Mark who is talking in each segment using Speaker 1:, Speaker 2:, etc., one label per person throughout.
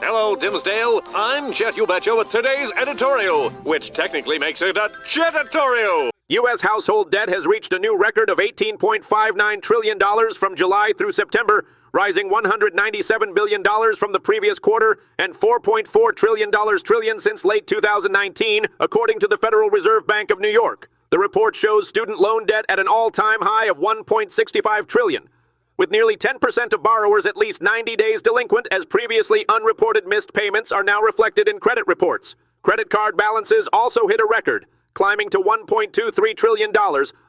Speaker 1: Hello, Dimsdale. I'm Jet You Betcha with today's editorial, which technically makes it a Jetatorial. U.S. household debt has reached a new record of $18.59 trillion from July through September, rising $197 billion from the previous quarter and $4.4 trillion since late 2019, according to the Federal Reserve Bank of New York. The report shows student loan debt at an all-time high of $1.65 trillion. With nearly 10% of borrowers at least 90 days delinquent, as previously unreported missed payments are now reflected in credit reports. Credit card balances also hit a record, climbing to $1.23 trillion,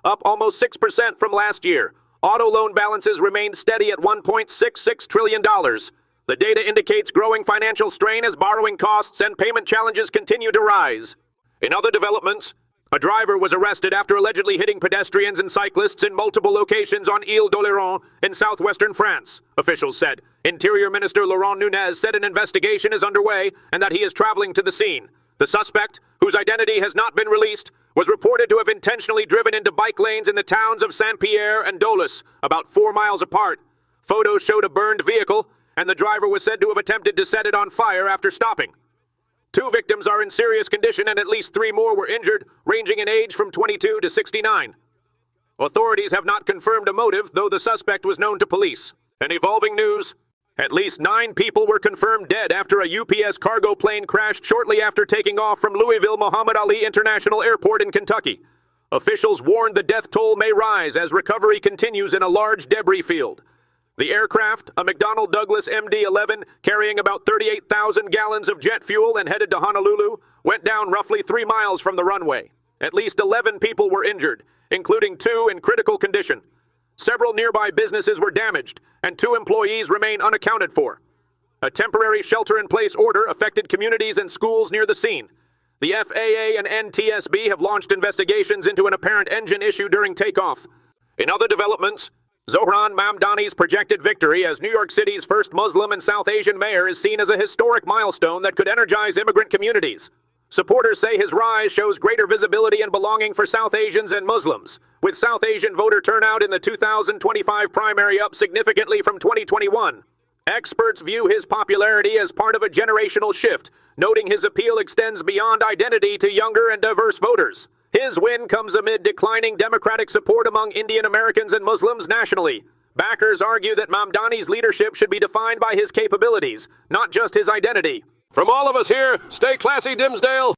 Speaker 1: up almost 6% from last year. Auto loan balances remained steady at $1.66 trillion. The data indicates growing financial strain as borrowing costs and payment challenges continue to rise. In other developments, a driver was arrested after allegedly hitting pedestrians and cyclists in multiple locations on Ile-d'Oléron in southwestern France, officials said. Interior Minister Laurent Nunez said an investigation is underway and that he is traveling to the scene. The suspect, whose identity has not been released, was reported to have intentionally driven into bike lanes in the towns of Saint-Pierre and Dolus, about 4 miles apart. Photos showed a burned vehicle, and the driver was said to have attempted to set it on fire after stopping. 2 victims are in serious condition and at least 3 more were injured, ranging in age from 22 to 69. Authorities have not confirmed a motive, though the suspect was known to police. In evolving news, at least 9 people were confirmed dead after a UPS cargo plane crashed shortly after taking off from Louisville Muhammad Ali International Airport in Kentucky. Officials warned the death toll may rise as recovery continues in a large debris field. The aircraft, a McDonnell Douglas MD-11 carrying about 38,000 gallons of jet fuel and headed to Honolulu, went down roughly 3 miles from the runway. At least 11 people were injured, including 2 in critical condition. Several nearby businesses were damaged, and 2 employees remain unaccounted for. A temporary shelter-in-place order affected communities and schools near the scene. The FAA and NTSB have launched investigations into an apparent engine issue during takeoff. In other developments, Zohran Mamdani's projected victory as New York City's first Muslim and South Asian mayor is seen as a historic milestone that could energize immigrant communities. Supporters say his rise shows greater visibility and belonging for South Asians and Muslims, with South Asian voter turnout in the 2025 primary up significantly from 2021. Experts view his popularity as part of a generational shift, noting his appeal extends beyond identity to younger and diverse voters. His win comes amid declining Democratic support among Indian Americans and Muslims nationally. Backers argue that Mamdani's leadership should be defined by his capabilities, not just his identity. From all of us here, stay classy, Dimsdale.